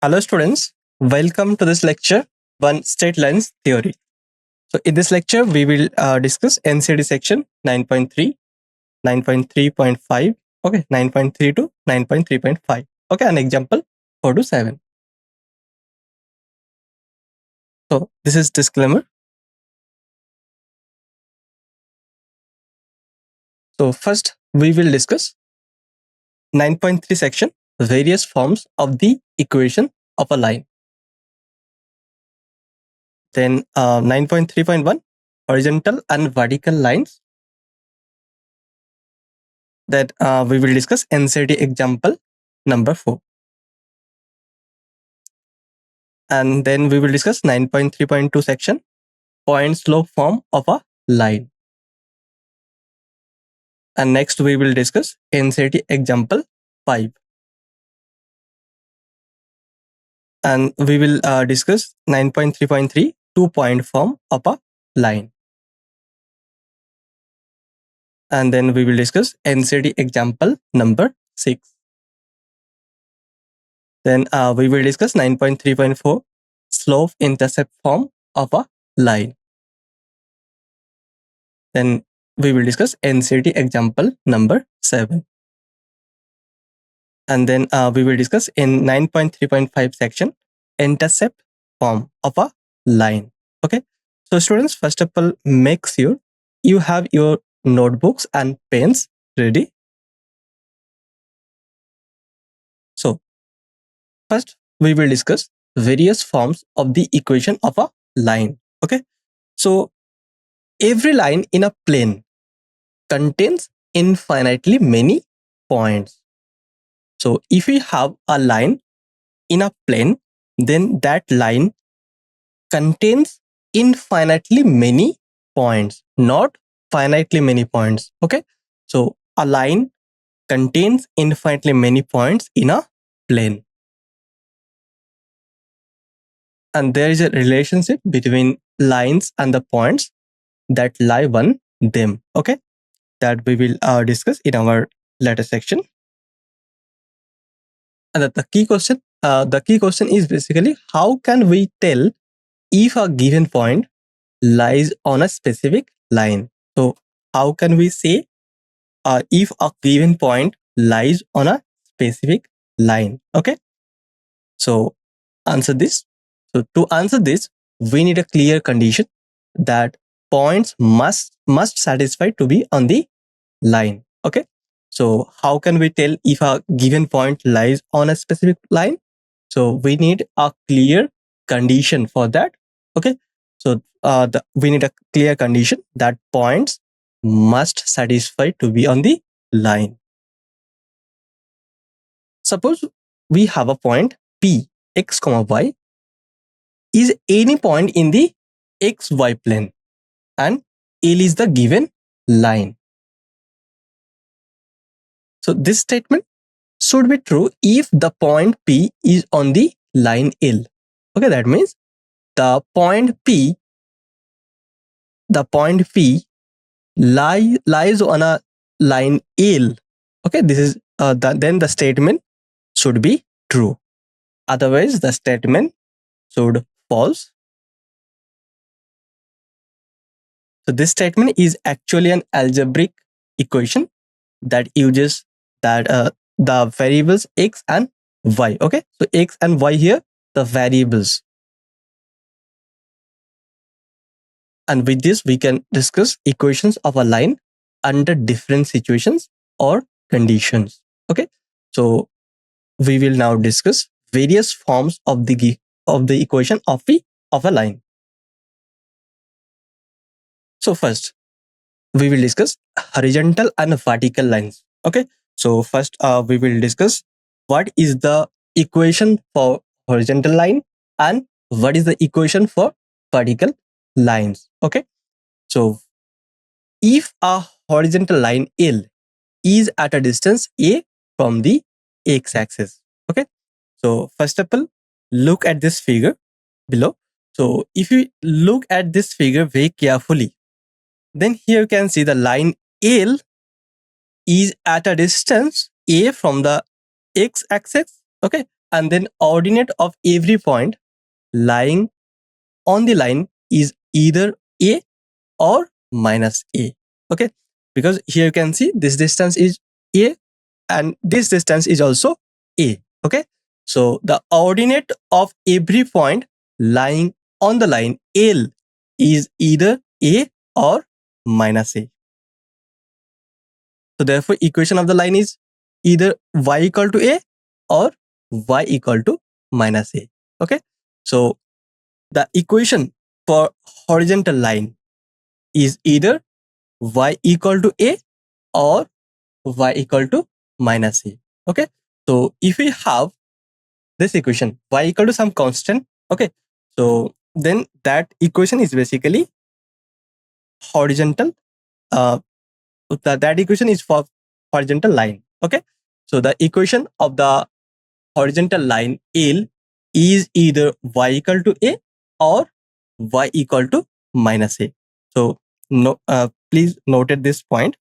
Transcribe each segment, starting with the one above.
Hello students, welcome to this lecture One Straight Lines Theory. So in this lecture we will discuss NCERT section 9.3, 9.3.5, okay, 9.3 to 9.3.5, okay, an example 4 to 7. So this is disclaimer. So first we will discuss 9.3 section, various forms of the equation of a line. Then 9.3.1, horizontal and vertical lines. That we will discuss NCERT example number 4. And then we will discuss 9.3.2 section, point slope form of a line. And next we will discuss NCERT example 5. And we will discuss 9.3.3, 2-point form of a line. And then we will discuss NCERT example number 6. Then we will discuss 9.3.4, slope intercept form of a line. Then we will discuss NCERT example number 7. And then we will discuss in 9.3.5 section, intercept form of a line. Okay. So students, first of all, make sure you have your notebooks and pens ready. So first we will discuss various forms of the equation of a line. Okay. So every line in a plane contains infinitely many points. So if we have a line in a plane, then that line contains infinitely many points, not finitely many points. Okay. So a line contains infinitely many points in a plane. And there is a relationship between lines and the points that lie on them. Okay. That we will discuss in our later section. And the key question is basically, how can we tell if a given point lies on a specific line? So how can we say if a given point lies on a specific line? Okay. So answer this. So to answer this, we need a clear condition that points must satisfy to be on the line. Okay. So how can we tell if a given point lies on a specific line? So we need a clear condition for that. Okay. So we need a clear condition that points must satisfy to be on the line. Suppose we have a point P, x, y is any point in the xy plane and L is the given line. So this statement should be true if the point P is on the line L. Okay, that means the point P lies on a line L. Okay, this is then the statement should be true. Otherwise, the statement should false. So this statement is actually an algebraic equation that uses the variables x and y. Okay, so x and y here, the variables. And with this, we can discuss equations of a line under different situations or conditions. Okay, so we will now discuss various forms of the equation of a line. So first, we will discuss horizontal and vertical lines. Okay, so first we will discuss what is the equation for horizontal line and what is the equation for vertical lines. Okay, so if a horizontal line L is at a distance a from the x-axis. Okay, so first of all, look at this figure below. So if you look at this figure very carefully, then here you can see the line L is at a distance a from the x-axis. Okay, and then ordinate of every point lying on the line is either a or minus a. Okay, because here you can see this distance is a and this distance is also a. Okay, so the ordinate of every point lying on the line L is either a or minus a. So therefore equation of the line is either y equal to a or y equal to minus a. Okay, so the equation for horizontal line is either y equal to a or y equal to minus a. Okay, so if we have this equation y equal to some constant, okay, so then that equation is basically horizontal. That equation is for horizontal line. Okay, so the equation of the horizontal line L is either y equal to a or y equal to minus a. So no, please note at this point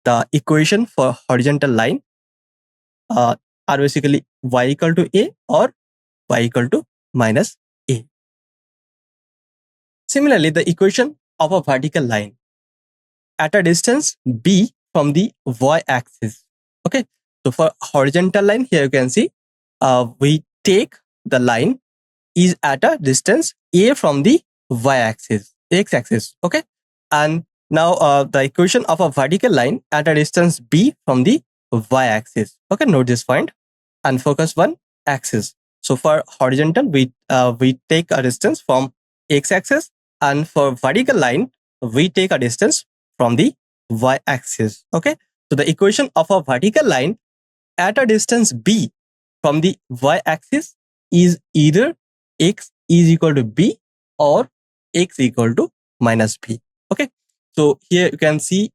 the equation for horizontal line are basically y equal to a or y equal to minus a. Similarly, the equation of a vertical line at a distance b from the y-axis. Okay, so for horizontal line, here you can see we take the line is at a distance a from the y-axis, x-axis. Okay, and now the equation of a vertical line at a distance b from the y-axis. Okay, note this point and focus one axis. So for horizontal, we take a distance from x-axis, and for vertical line, we take a distance from the y-axis. Okay, so the equation of a vertical line at a distance b from the y-axis is either x is equal to b or x equal to minus b. Okay, so here you can see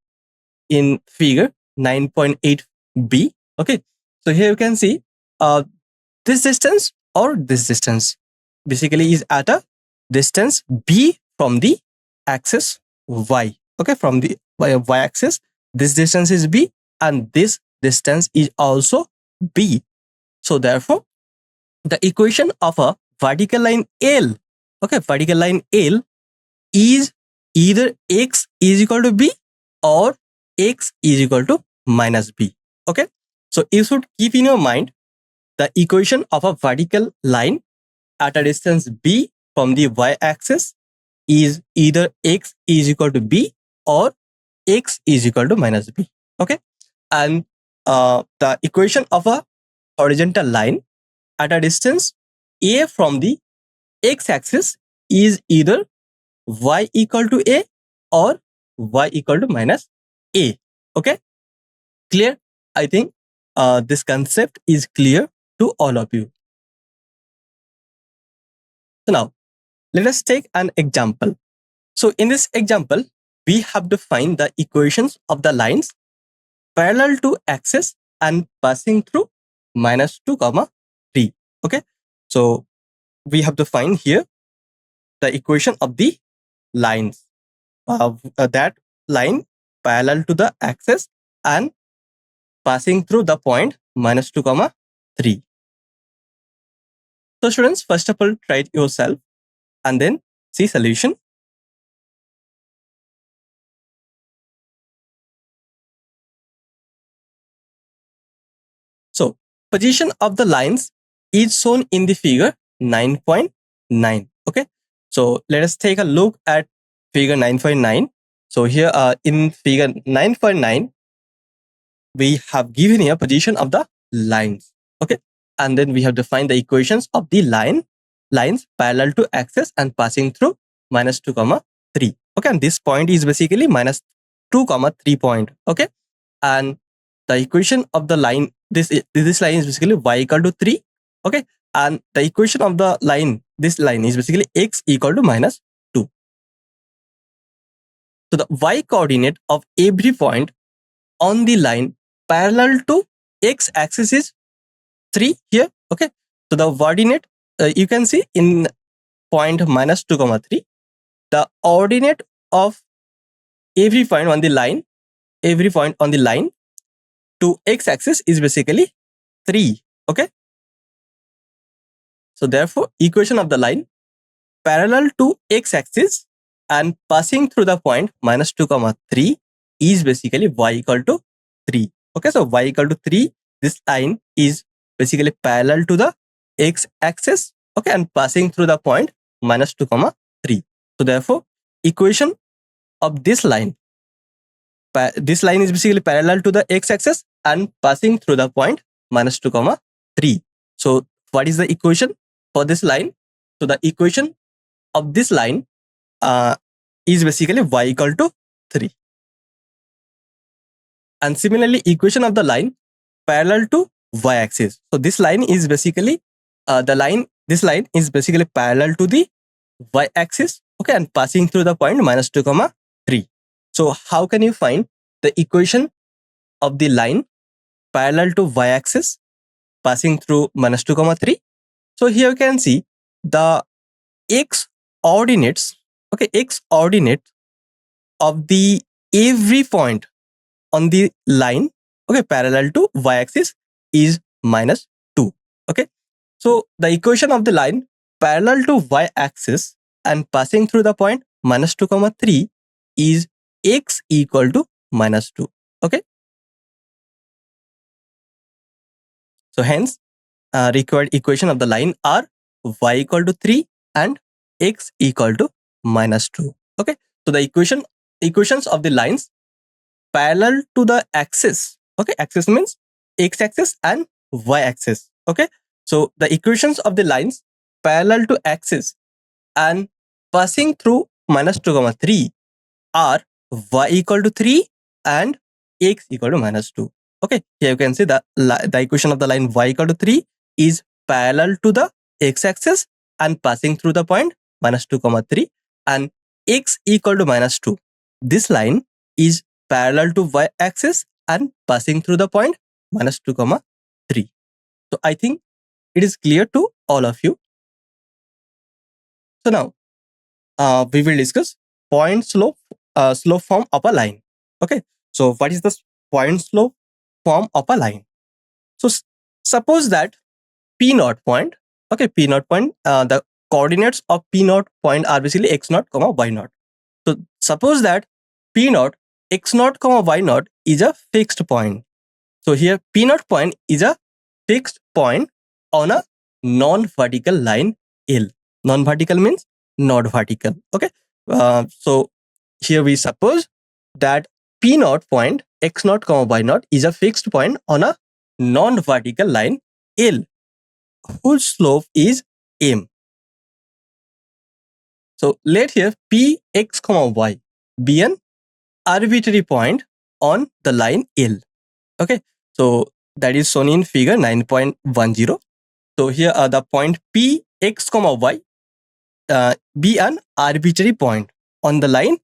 in figure 9.8b. Okay, so here you can see this distance or this distance basically is at a distance b from the axis y. Okay, from the y axis, this distance is b and this distance is also b. So therefore, the equation of a vertical line L, okay, vertical line L is either x is equal to b or x is equal to minus b. Okay, so you should keep in your mind the equation of a vertical line at a distance b from the y-axis is either x is equal to b or x is equal to minus b. Okay, and the equation of a horizontal line at a distance a from the x-axis is either y equal to a or y equal to minus a. Okay, clear? I think this concept is clear to all of you. So now let us take an example. So in this example, we have to find the equations of the lines parallel to axis and passing through minus 2 comma 3. Okay, so we have to find here the equation of the lines that line parallel to the axis and passing through the point minus 2 comma 3. So students, first of all, try it yourself and then see solution. So position of the lines is shown in the figure 9.9. Okay, so let us take a look at figure 9.9. So here in figure 9.9, we have given here position of the lines. Okay, and then we have to find the equations of the lines parallel to axis and passing through minus 2 comma 3. Okay, and this point is basically minus 2 comma 3 point. Okay, and the equation of the line, this line is basically y equal to 3. Okay, and the equation of the line, this line is basically x equal to minus 2. So the y coordinate of every point on the line parallel to x axis is 3 here. Okay, so the ordinate you can see in point minus 2 comma 3, the ordinate of every point on the line, to x axis is basically 3. Okay, So therefore, equation of the line parallel to x-axis and passing through the point minus 2 comma 3 is basically y equal to 3. Okay, so y equal to 3, this line is basically parallel to the x-axis, okay, and passing through the point minus 2 comma 3. So therefore, equation of this line is basically parallel to the x-axis and passing through the point minus 2 comma 3. So what is the equation for this line? So the equation of this line is basically y equal to 3. And similarly, equation of the line parallel to y-axis. So this line is basically this line is basically parallel to the y-axis, okay, and passing through the point minus 2 comma 3. So how can you find the equation of the line parallel to y-axis passing through minus 2 comma 3? So here you can see the x ordinates, okay, x ordinate of the every point on the line, okay, parallel to y-axis is minus 2. Okay, so the equation of the line parallel to y-axis and passing through the point minus 2 comma 3 is x equal to minus 2. Okay, so hence required equation of the line are y equal to 3 and x equal to minus 2. Okay, so the equations of the lines parallel to the axis, okay, axis means x-axis and y-axis. Okay, so the equations of the lines parallel to axis and passing through minus 2 comma 3 are y equal to 3 and x equal to minus 2. Okay, here you can see the equation of the line y equal to 3 is parallel to the x-axis and passing through the point minus 2 comma 3 and x equal to minus 2. This line is parallel to y-axis and passing through the point minus 2 comma 3. So I think it is clear to all of you. So now we will discuss point slope form of a line. Okay, so what is the point slope form of a line? So suppose that P naught point, okay, P naught point, the coordinates of P naught point are basically x naught comma y naught. So suppose that P naught x naught comma y naught is a fixed point. So here P naught point is a fixed point on a non-vertical line L. Non-vertical means not vertical. Okay, so here we suppose that P naught point x naught comma y naught is a fixed point on a non-vertical line L whose slope is m. So let here p x comma y be an arbitrary point on the line L. Okay, so that is shown in figure 9.10. So here the point p x comma y be an arbitrary point on the line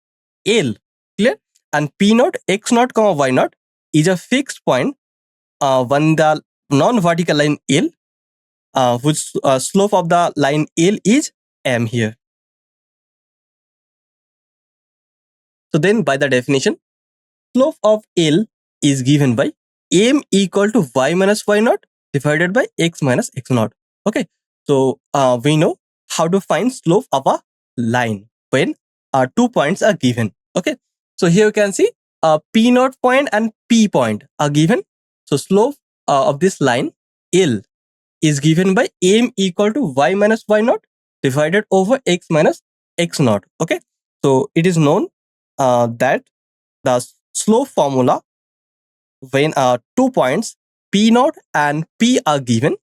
L. Clear? And p naught x naught comma y naught is a fixed point when the non-vertical line L whose slope of the line L is m here. So then by the definition, slope of L is given by m equal to y minus y naught divided by x minus x naught. Okay, so we know how to find slope of a line when 2 points are given. Okay, so here you can see p naught point and p point are given. So slope of this line L is given by m equal to y minus y naught divided over x minus x naught. Okay, so it is known that the slope formula when 2 points p naught and p are given,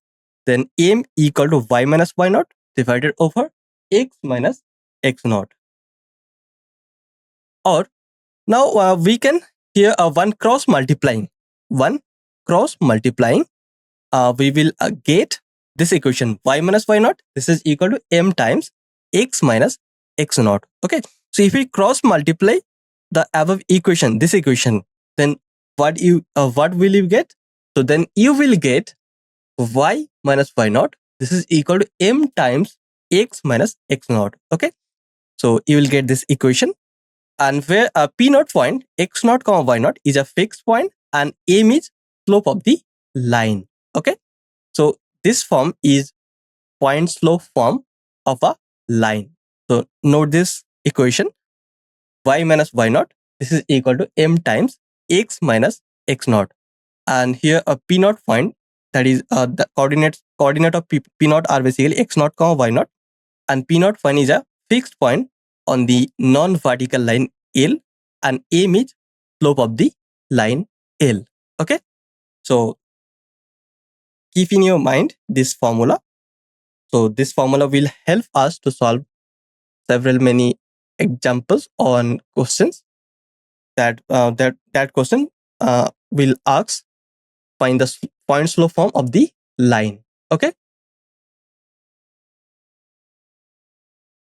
then m equal to y minus y naught divided over x minus x naught. Or now we can here one cross multiplying. We will get this equation y minus y naught. This is equal to m times x minus x naught. Okay, so if we cross multiply the above equation, this equation, then what will you get? So then you will get y minus y naught. This is equal to m times x minus x naught. Okay, so you will get this equation, and where a p naught point x naught comma y naught is a fixed point and m is slope of the line. Okay, so this form is point slope form of a line. So note this equation, y minus y naught, this is equal to m times x minus x naught. And here a p naught point, that is the coordinate of p naught are basically x naught comma y naught, and p naught point is a fixed point on the non-vertical line L, and m is slope of the line L. Okay, so keep in your mind this formula. So this formula will help us to solve several many examples on questions that question will ask find the point slope form of the line. Okay,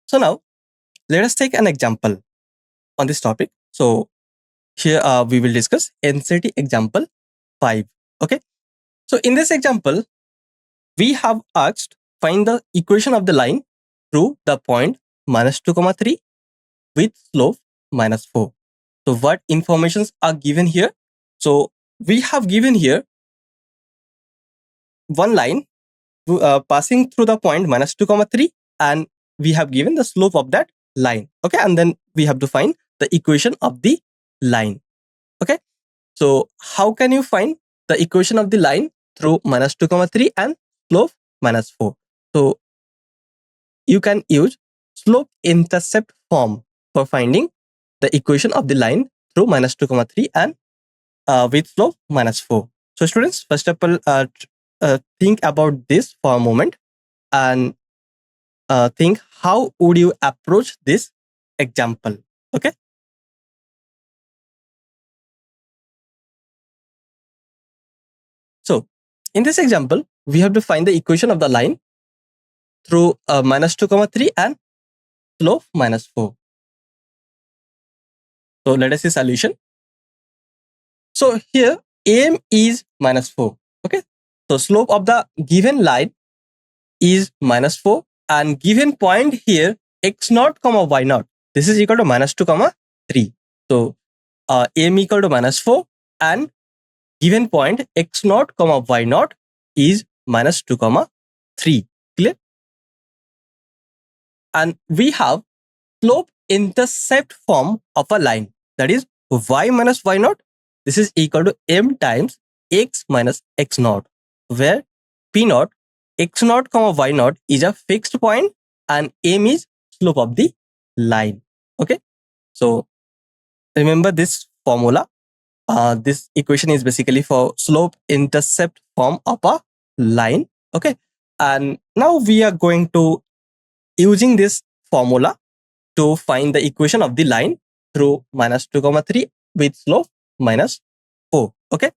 so now let us take an example on this topic. So here we will discuss NCERT example 5. Okay, so in this example we have asked find the equation of the line through the point minus 2 comma 3 with slope minus 4. So what informations are given here? So we have given here one line passing through the point minus 2 comma 3, and we have given the slope of that line. Okay, and then we have to find the equation of the line. Okay, so how can you find the equation of the line through minus 2 comma 3 and slope minus 4? So you can use slope intercept form for finding the equation of the line through minus 2 comma 3 and with slope minus 4. So students, first of all, think about this for a moment and think how would you approach this example. Okay, so in this example we have to find the equation of the line through minus 2 comma 3 and slope minus 4. So let us see solution. So here m is minus 4. Okay, so slope of the given line is minus 4, and given point here x naught comma y naught, this is equal to minus 2 comma 3. So m equal to minus 4, and given point x naught comma y naught is minus 2 comma 3. Clear? And we have slope intercept form of a line, that is y minus y naught, this is equal to m times x minus x naught, where p naught x naught comma y naught is a fixed point and m is slope of the line. Okay, so remember this formula. This equation is basically for slope intercept form of a line. Okay, and now we are going to using this formula to find the equation of the line through minus 2 comma 3 with slope minus 4. Okay,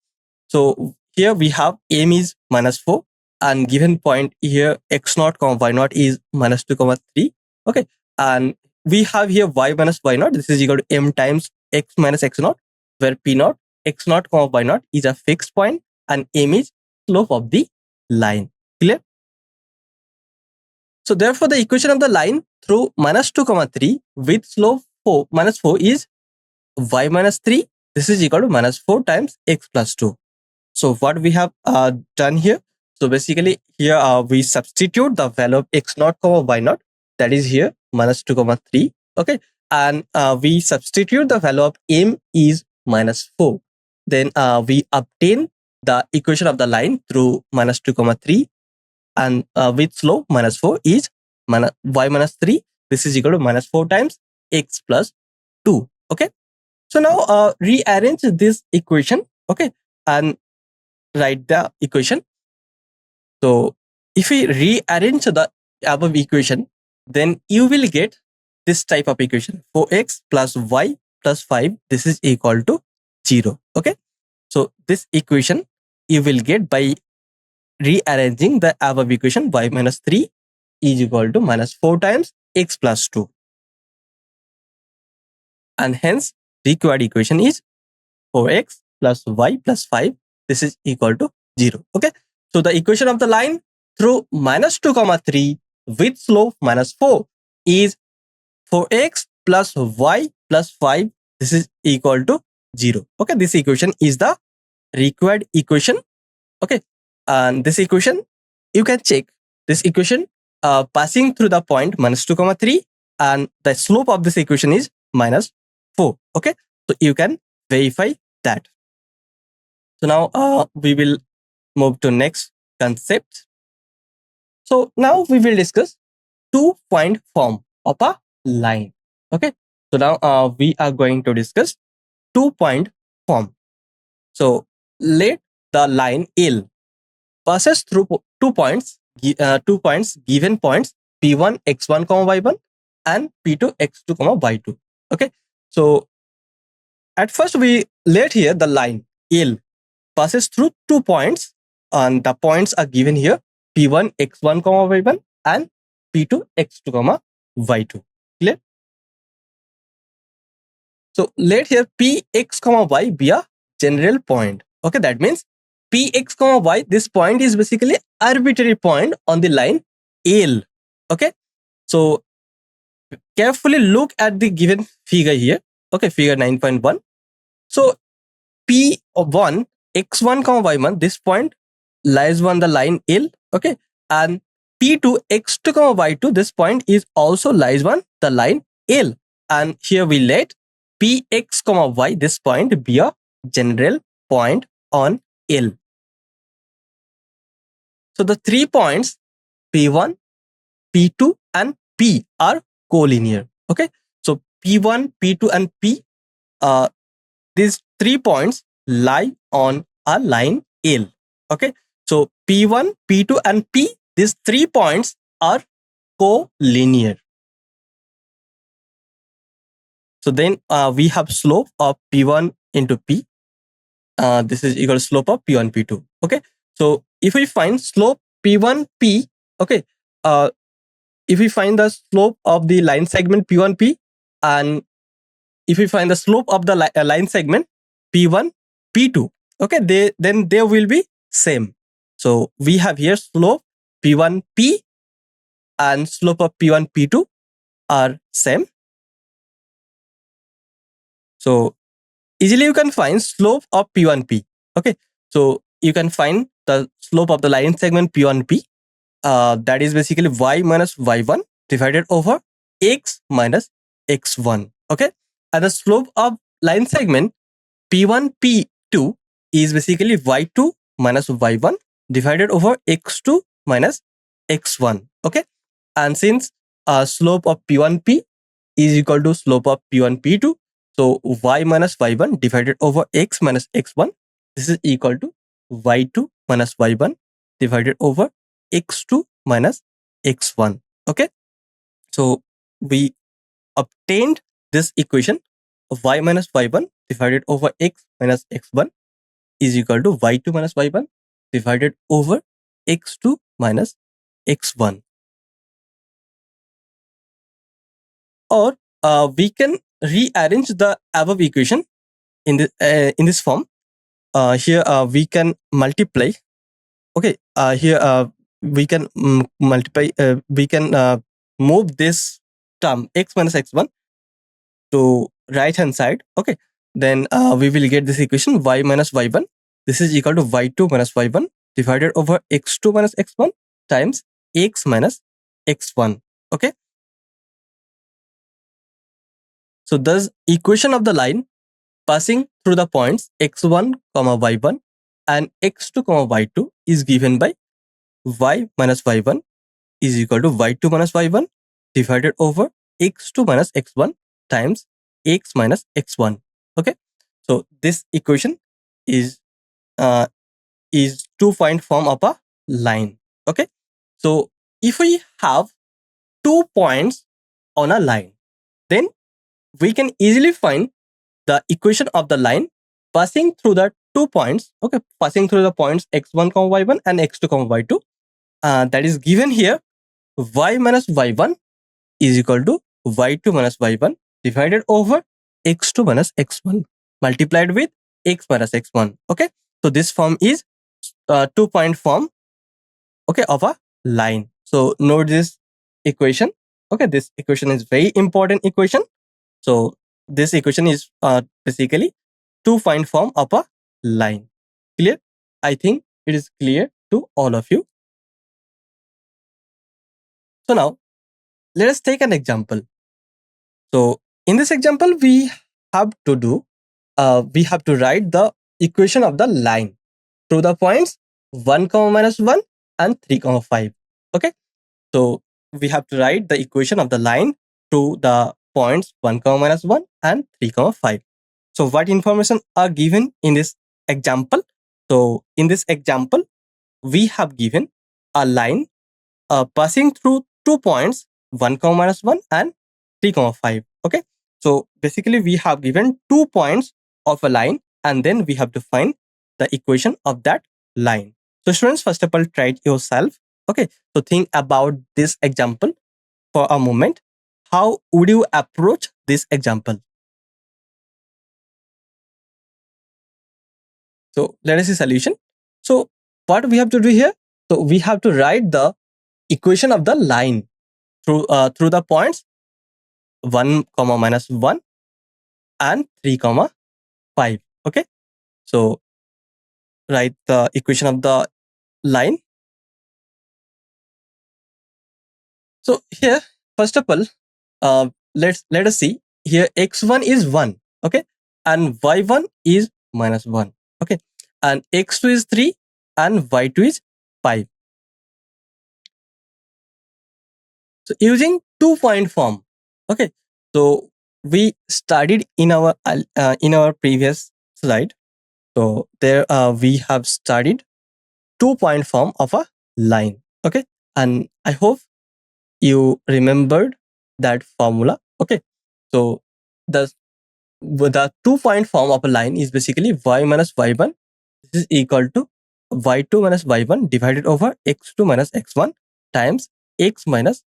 so here we have m is minus 4, and given point here x naught comma y naught is minus 2 comma 3. Okay, and we have here y minus y naught, this is equal to m times x minus x naught, where p naught x naught comma y naught is a fixed point and m is slope of the line. Clear? So therefore the equation of the line through minus 2 comma 3 with slope 4 minus 4 is y minus 3, this is equal to minus 4 times x plus 2. So what we have done here, so basically here we substitute the value of x naught comma y naught, that is here minus 2 comma 3. Okay, and we substitute the value of m is minus 4. Then we obtain the equation of the line through minus 2 comma 3 and with slope minus 4 is y minus 3, this is equal to minus 4 times x plus 2. Okay, so now rearrange this equation. Okay, and write the equation. So if we rearrange the above equation, then you will get this type of equation, 4x plus y plus 5, this is equal to 0. Okay, so this equation you will get by rearranging the above equation, y minus 3 is equal to minus 4 times x plus 2, and hence required equation is 4x plus y plus 5, this is equal to 0. Okay, so the equation of the line through minus 2 comma 3 with slope minus 4 is 4x plus y plus 5, this is equal to 0. Okay, this equation is the required equation. Okay, and this equation you can check, this equation passing through the point minus 2 comma 3, and the slope of this equation is minus 4. Okay, so you can verify that. So now we will move to next concept. So now we will discuss 2-point form of a line. Okay, so now we are going to discuss 2-point form. So let the line L passes through 2 points, 2 points given points P1 x1 comma y1 and P2 x2 comma y2. Okay, so at first we let here the line L passes through 2 points, and the points are given here P1 x1 comma y1 and P2 x2 comma y2. Clear? So let here Px comma y be a general point. Okay, that means Px comma y, this point is basically arbitrary point on the line L. Okay, so carefully look at the given figure here. Okay, figure 9.1. So P1 x1 comma y1, this point lies on the line L. Okay, and P2 x2 comma y2, this point is also lies on the line L. And here we let Px comma y, this point be a general point on L. So the 3 points P1, P2 and P are collinear. Okay, so P1, P2 and P, these 3 points lie on a line L. Okay, so P1, P2 and P, these 3 points are collinear. So then we have slope of P1 into P. This is equal to slope of P1, P2. Okay, so if we find slope P1, P, okay, if we find the slope of the line segment P1, P, and if we find the slope of the line segment P1, P2, okay, then they will be same. So we have here slope P1, P and slope of P1, P2 are same. So easily you can find slope of P1, P. Okay, so you can find the slope of the line segment P1, P. That is basically y minus y1 divided over x minus x1. Okay, and the slope of line segment P1, P2 is basically y2 minus y1 divided over x2 minus x1. Okay, and since slope of P1, P is equal to slope of P1, P2, so y minus y1 divided over x minus x1, this is equal to y2 minus y1 divided over x2 minus x1. Okay, so we obtained this equation of y minus y1 divided over x minus x1 is equal to y2 minus y1 divided over x2 minus x1. Or we can rearrange the above equation in this form. Here we can multiply. Okay, here we can multiply. We can move this term x minus x1 to right hand side. Okay, then we will get this equation y minus y1. This is equal to y2 minus y1 divided over x2 minus x1 times x minus x1. Okay, so thus equation of the line passing through the points x1 comma y1 and x2 comma y2 is given by y minus y1 is equal to y2 minus y1 divided over x2 minus x1 times x minus x1. Okay, so this equation is 2-point form of a line. Okay, so if we have 2 points on a line, then we can easily find the equation of the line passing through the 2 points. Okay, passing through the points x1 comma y1 and x2 comma y2. That is given here y minus y1 is equal to y2 minus y1 divided over x2 minus x1 multiplied with x minus x1. Okay, so this form is 2-point form, okay, of a line. So note this equation. Okay, this equation is very important equation. So this equation is basically 2-point form of a line. Clear? I think it is clear to all of you. So now let us take an example. So in this example, we have to write the equation of the line through the points 1 comma minus 1 and 3 comma 5. Okay. So we have to write the equation of the line to the points 1 comma minus 1 and 3 comma 5. So what information are given in this example? So in this example, we have given a line passing through 2 points 1 comma minus 1 and 3 comma 5. Okay. So basically we have given 2 points of a line and then we have to find the equation of that line. So students, first of all, try it yourself. Okay. So think about this example for a moment. How would you approach this example? So let us see solution. So what we have to do here? So we have to write the equation of the line through the points 1 comma minus 1 and 3 comma 5. Okay. So write the equation of the line. So here, first of all, let us see here x1 is 1. Okay. And y1 is minus 1. Okay. And x2 is 3 and y2 is 5. So using 2-point form. Okay. So we studied in our previous slide. So there we have studied 2-point form of a line. Okay. And I hope you remembered that formula. Okay. So the 2-point form of a line is basically y minus y1. This is equal to y2 minus y1 divided over x2 minus x1 times x minus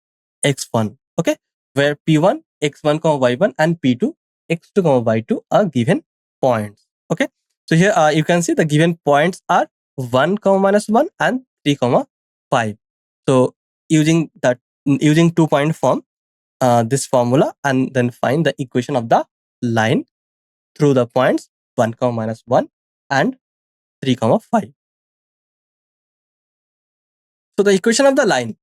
x1. Okay. Where p1, x1, y1 and p2, x2, y2 are given points. Okay. So here you can see the given points are 1, minus 1 and 3, 5. So using 2-point form, this formula, and then find the equation of the line through the points 1, minus 1 and 3, 5. So the equation of the line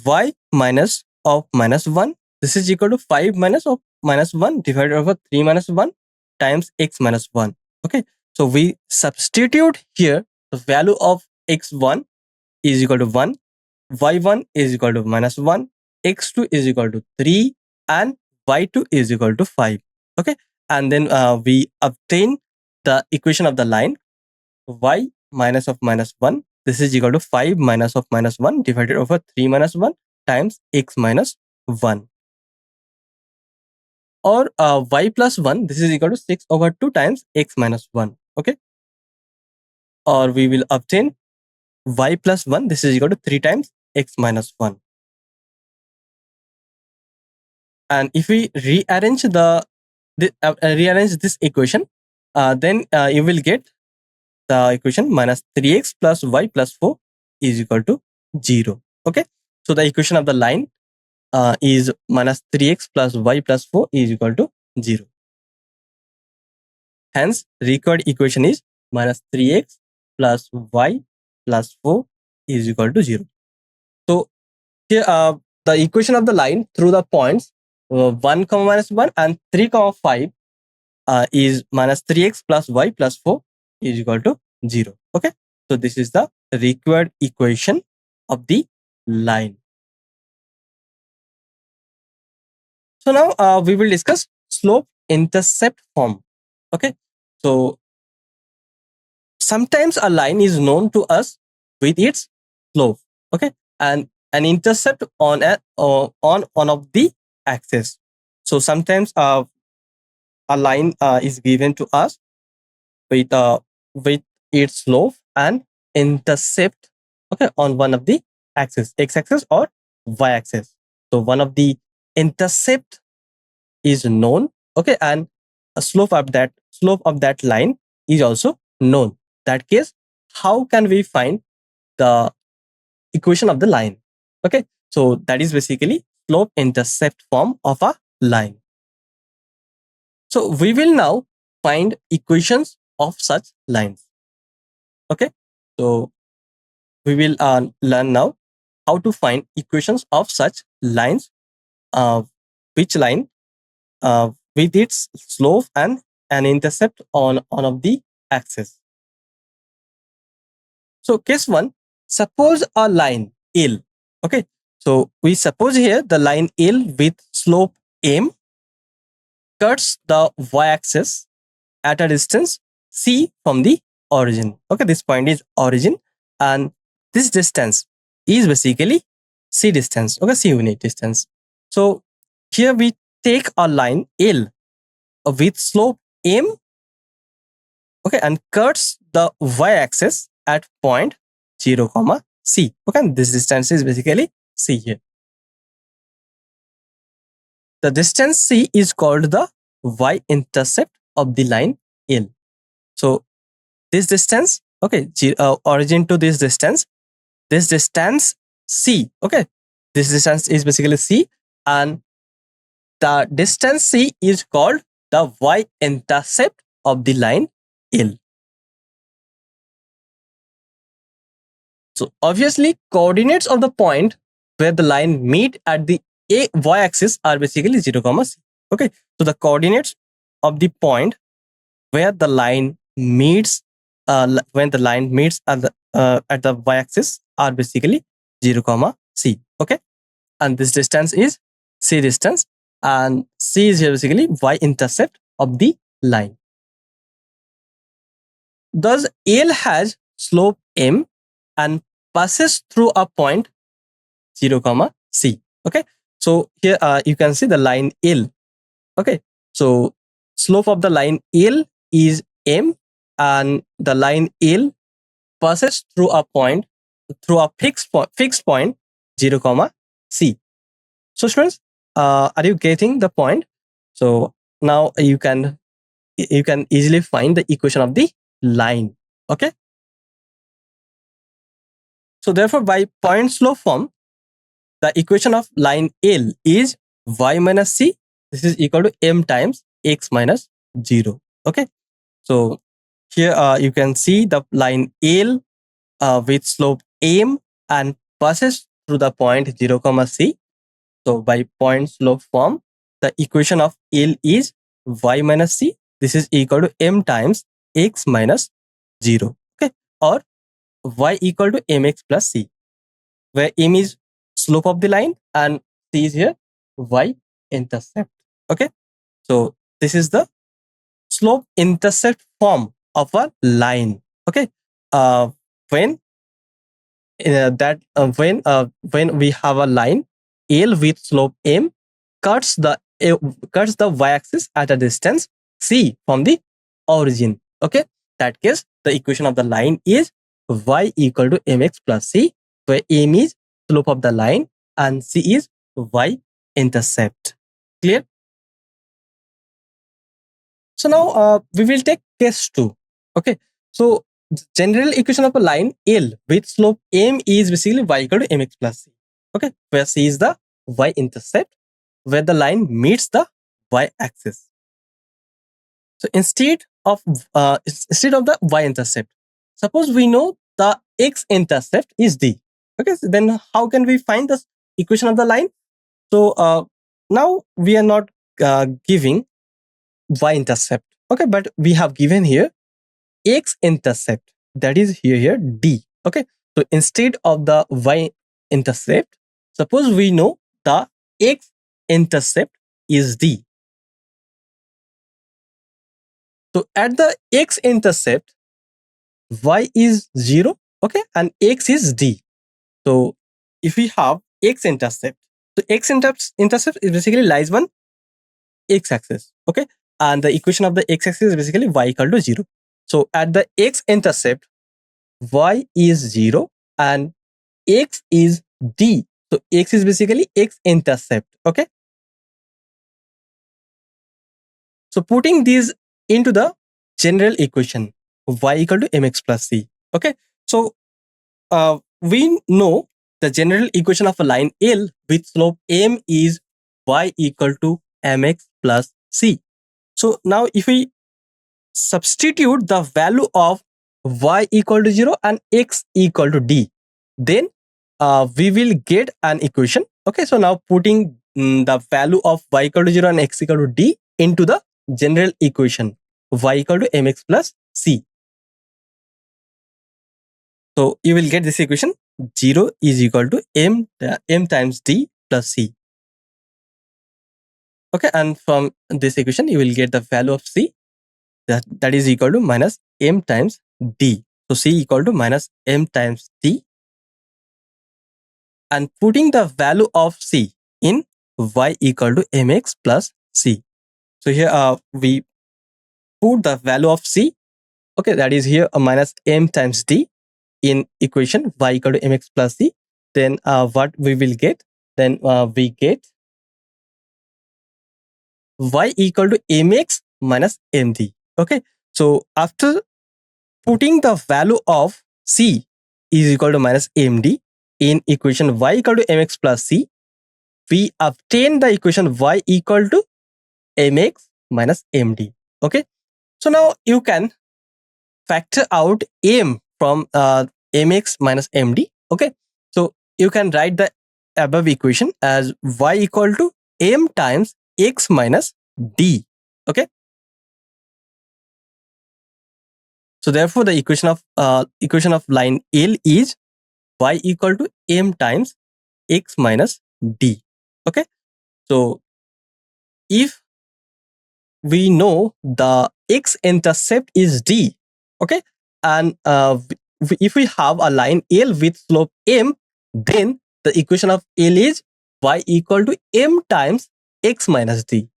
y minus of minus 1, this is equal to 5 minus of minus 1 divided over 3 minus 1 times x minus 1. Okay. So we substitute here the value of x1 is equal to 1, y1 is equal to minus 1, x2 is equal to 3 and y2 is equal to 5. Okay. And then we obtain the equation of the line y minus of minus 1, this is equal to 5 minus of minus 1 divided over 3 minus 1 times x minus 1. Or y plus 1, this is equal to 6 over 2 times x minus 1. Okay. Or we will obtain y plus 1, this is equal to 3 times x minus 1. And if we rearrange rearrange this equation, then you will get the equation minus 3x plus y plus 4 is equal to 0. Okay. So the equation of the line is minus 3x plus y plus 4 is equal to 0. Hence, required equation is minus 3x plus y plus 4 is equal to 0. So here the equation of the line through the points 1, minus 1 and 3, 5 is minus 3x plus y plus 4 is equal to 0. Okay. So this is the required equation of the line. So now we will discuss slope intercept form. Okay. So sometimes a line is known to us with its slope. Okay. And an intercept on one of the axis. So sometimes a line is given to us with its slope and intercept, okay, on one of the axis, x-axis or y-axis. So one of the intercept is known, okay, and a slope of that line is also known. That case, how can we find the equation of the line? Okay, so that is basically slope intercept form of a line. So we will now find equations of such lines. Okay, so we will learn now how to find equations of such lines, which line with its slope and an intercept on of the axis. So case 1, suppose a line L. Okay, so we suppose here the line L with slope m cuts the y-axis at a distance c from the origin. Okay, this point is origin, and this distance is basically c distance. Okay, c unit distance. So here we take a line L with slope m, okay, and cuts the y-axis at point 0 comma c. Okay, and this distance is basically c here. The distance c is called the y-intercept of the line L. So this distance, okay, origin to this distance c, okay, this distance is basically c, and the distance c is called the y-intercept of the line L. So obviously coordinates of the point where the line meet at the y-axis are basically 0 comma c. Okay, so the coordinates of the point where the line meets when the line meets at the y-axis are basically 0 comma c. Okay, and this distance is c distance, and c is here basically y-intercept of the line. Thus L has slope m and passes through a point 0 comma c. Okay, so here you can see the line L. Okay, so slope of the line L is m, and the line L passes through a point, through a fixed point 0 comma c. So students, are you getting the point? So now you can easily find the equation of the line. Okay, so therefore by point slope form, the equation of line L is y minus c. This is equal to m times x minus 0. Okay, so here you can see the line L with slope m and passes through the point 0 comma c. So by point slope form, the equation of L is y minus c. This is equal to m times x minus 0. Okay, or y equal to mx plus c, where m is slope of the line and c is here y-intercept. Okay, so this is the slope-intercept form of a line. Okay, when when we have a line L with slope m cuts the y-axis at a distance c from the origin. Okay, that case the equation of the line is y equal to mx plus c, where m is slope of the line and c is y-intercept. Clear? So now we will take case 2. Okay, so general equation of a line L with slope m is basically y equal to mx plus c. Okay, where c is the y-intercept, where the line meets the y-axis. So instead of the y-intercept, suppose we know the x-intercept is d. Okay, so then how can we find the equation of the line? So now we are not giving y-intercept. Okay, but we have given here x-intercept, that is here d. Okay, so instead of the y-intercept, suppose we know the x-intercept is d. So at the x-intercept, y is 0, okay, and x is d. So if we have x-intercept, so x-intercept is basically lies on x-axis, okay, and the equation of the x-axis is basically y equal to 0. So at the x-intercept, y is 0 and x is d. So x is basically x-intercept, okay. So putting these into the general equation, y equal to mx plus c. Okay, so we know the general equation of a line L with slope m is y equal to mx plus c. So now if we substitute the value of y equal to 0 and x equal to d, then we will get an equation. Okay, so now putting the value of y equal to 0 and x equal to d into the general equation, y equal to mx plus c. So you will get this equation: 0 is equal to m times d plus c. Okay, and from this equation you will get the value of c, that is equal to minus m times d. So c equal to minus m times d, and putting the value of c in y equal to mx plus c. So here we put the value of c. Okay, that is here minus m times d in equation y equal to mx plus c. Then what we will get? Then we get y equal to mx minus md. Okay, so after putting the value of c is equal to minus md in equation y equal to mx plus c, we obtain the equation y equal to mx minus md. Okay, so now you can factor out m from mx minus md. Okay, so you can write the above equation as y equal to m times x minus d. Okay, so therefore the equation of line L is y equal to m times x minus d. Okay, so if we know the x-intercept is d, okay, and if we have a line L with slope m, then the equation of L is y equal to m times x minus d,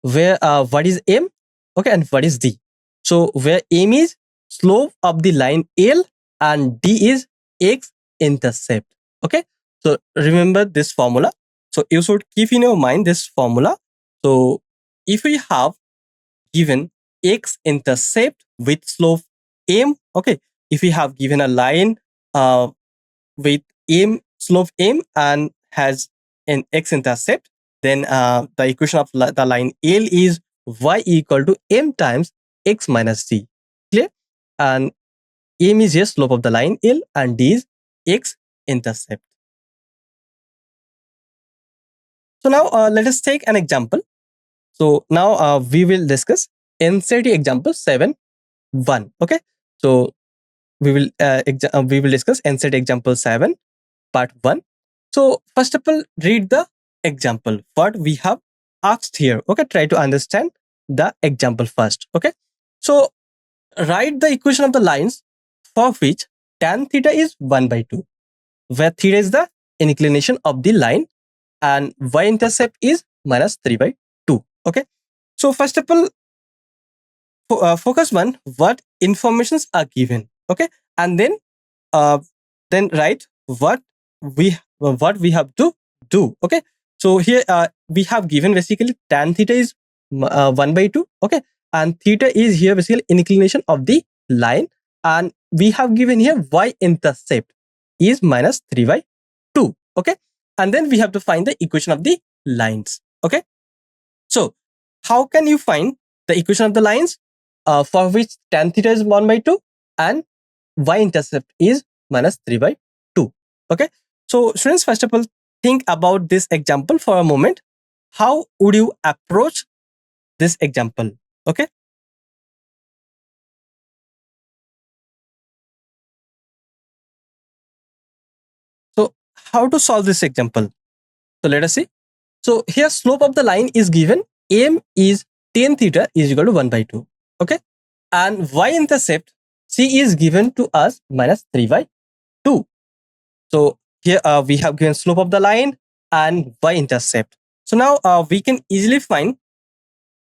where what is m, okay, and what is d. So where m is slope of the line L and d is x-intercept. Okay, so remember this formula. So you should keep in your mind this formula. So if we have given x-intercept with slope m, okay, if we have given a line with m slope m and has an x-intercept, then the equation of the line L is y equal to m times x minus d. Clear? And m is just slope of the line L and d is x-intercept. So now let us take an example. So now we will discuss NCERT example 7.1. Okay, so we will discuss NCERT example 7 part 1. So first of all, read the example what we have asked here. Okay, try to understand the example first. Okay, so write the equation of the lines for which tan theta is 1 by 2, where theta is the inclination of the line and y-intercept is minus 3 by 2. Okay, so first of all, focus on what informations are given. Okay, and then write what we have to do. Okay, so here we have given basically tan theta is 1 by 2. Okay, and theta is here basically inclination of the line, and we have given here y-intercept is minus 3 by 2. Okay, and then we have to find the equation of the lines. Okay, so how can you find the equation of the lines for which tan theta is 1 by 2 and y-intercept is minus 3 by 2? Okay, so students, first of all, think about this example for a moment. How would you approach this example? Okay, so how to solve this example? So let us see. So here slope of the line is given, m is tan theta is equal to 1 by 2. Okay, and y-intercept c is given to us minus 3 by 2. So here we have given slope of the line and y-intercept. So now we can easily find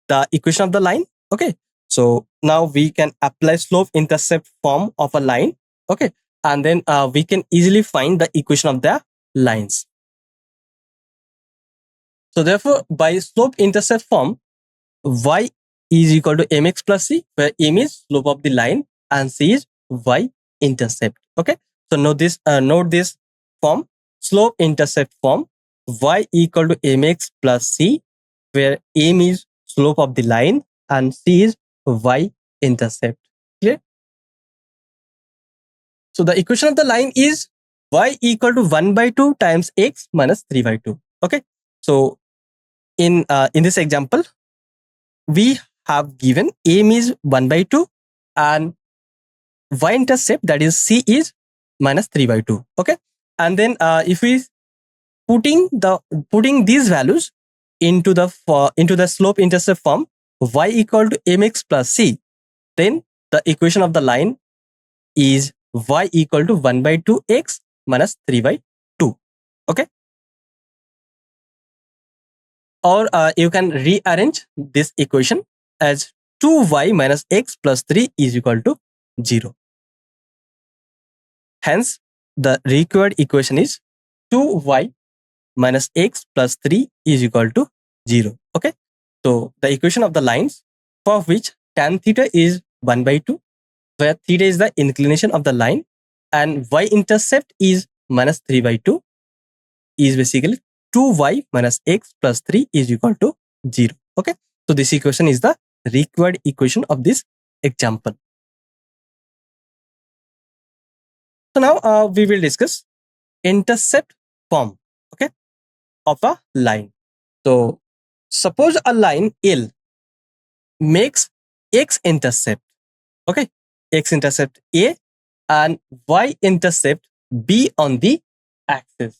the equation of the line. Okay, so now we can apply slope intercept form of a line. Okay, and then we can easily find the equation of the lines. So therefore, by slope intercept form, y is equal to mx plus c, where m is slope of the line and c is y-intercept. Okay, so note this form, slope intercept form, y equal to mx plus c, where m is slope of the line and c is y-intercept. Clear? So the equation of the line is y equal to 1 by 2 times x minus 3 by 2. Okay. So in this example, we have given aim is 1 by 2 and y-intercept, that is c, is minus 3 by 2. Okay. And then if we putting these values into the slope intercept form, y equal to mx plus c, then the equation of the line is y equal to 1 by 2x minus 3 by 2. Okay. Or you can rearrange this equation as 2y minus x plus 3 is equal to 0. Hence, the required equation is 2y minus x plus 3 is equal to 0. Okay. So the equation of the lines for which tan theta is 1 by 2, where theta is the inclination of the line and y-intercept is minus 3 by 2, is basically 2y minus x plus 3 is equal to 0. Okay. So this equation is the required equation of this example. So now we will discuss intercept form, okay, of a line. So suppose a line L makes x-intercept, okay, x-intercept A and y-intercept B on the axis.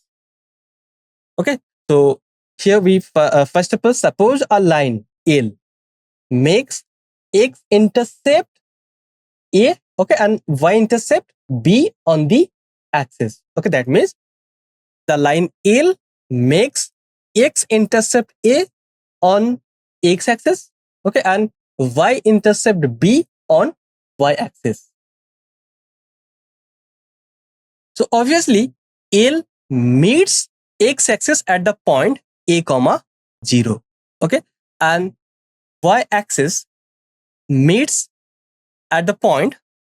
Okay, so here we first of all suppose a line L makes x-intercept A, okay, and y-intercept B on the axis. Okay, that means the line L makes x-intercept A on x-axis, okay, and y-intercept B on y-axis. So obviously L meets x-axis at the point a comma 0, okay, and y-axis meets at the point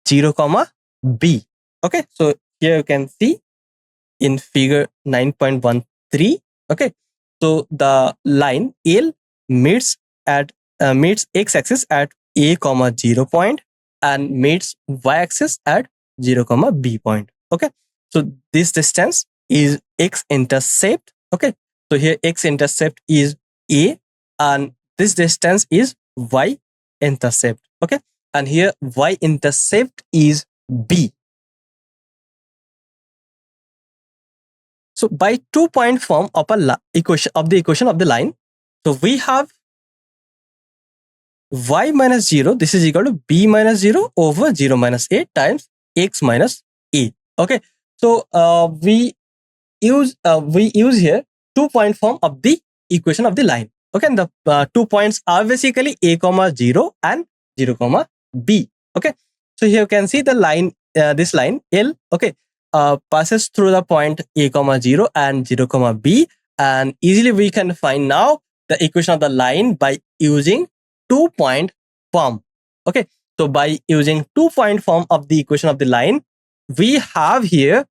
0 comma B. Okay, so here you can see in figure 9.13. Okay, so the line L meets x-axis at a comma 0 point and meets y-axis at 0 comma B point. Okay, so this distance is x-intercept. Okay, so here x-intercept is A and this distance is y-intercept. Okay, and here y-intercept is B. So by 2-point form of the equation of the line, so we have y minus 0, this is equal to b minus 0 over 0 minus a times x minus a. Okay, so we use here 2-point form of the equation of the line. Okay, and the 2 points are basically a comma 0 and 0 comma b. Okay, so here you can see the line, this line L, okay, passes through the point a comma 0 and 0 comma b, and easily we can find now the equation of the line by using 2-point form. Okay, so by using 2-point form of the equation of the line, we have here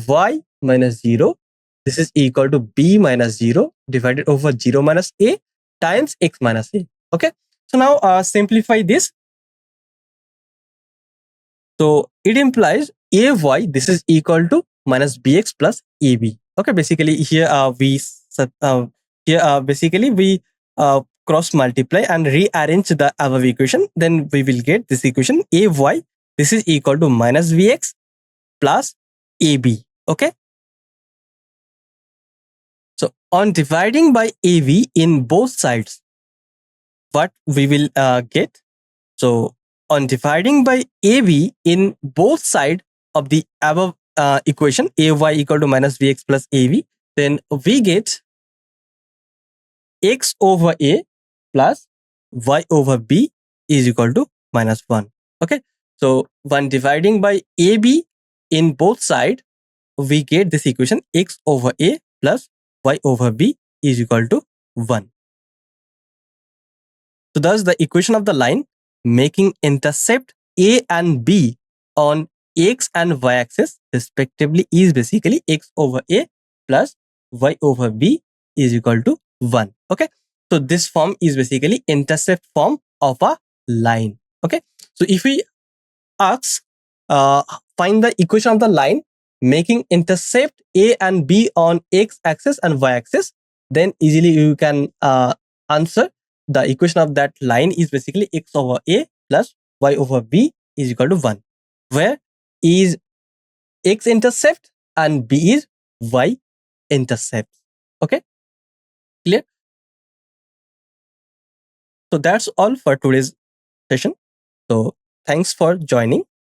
y minus 0, this is equal to b minus 0 divided over 0 minus a times x minus a. Okay, so now simplify this. So it implies ay, this is equal to minus bx plus ab. Okay, basically here basically we cross multiply and rearrange the above equation, then we will get this equation ay, this is equal to minus vx plus ab. Okay, so on dividing by av in both sides, what we will get? So on dividing by av in both sides of the above equation, ay equal to minus vx plus av, then we get x over a plus y over b is equal to minus 1. Okay, so when dividing by ab in both sides, we get this equation x over a plus y over b is equal to 1. So thus the equation of the line making intercept a and b on x and y axis respectively is basically x over a plus y over b is equal to 1. Okay, so this form is basically intercept form of a line. Okay, so if we ask find the equation of the line making intercept A and B on X axis and Y axis, then easily you can answer the equation of that line is basically X over A plus Y over B is equal to 1, where E is X intercept and B is Y intercept. Okay, clear? So that's all for today's session. So thanks for joining.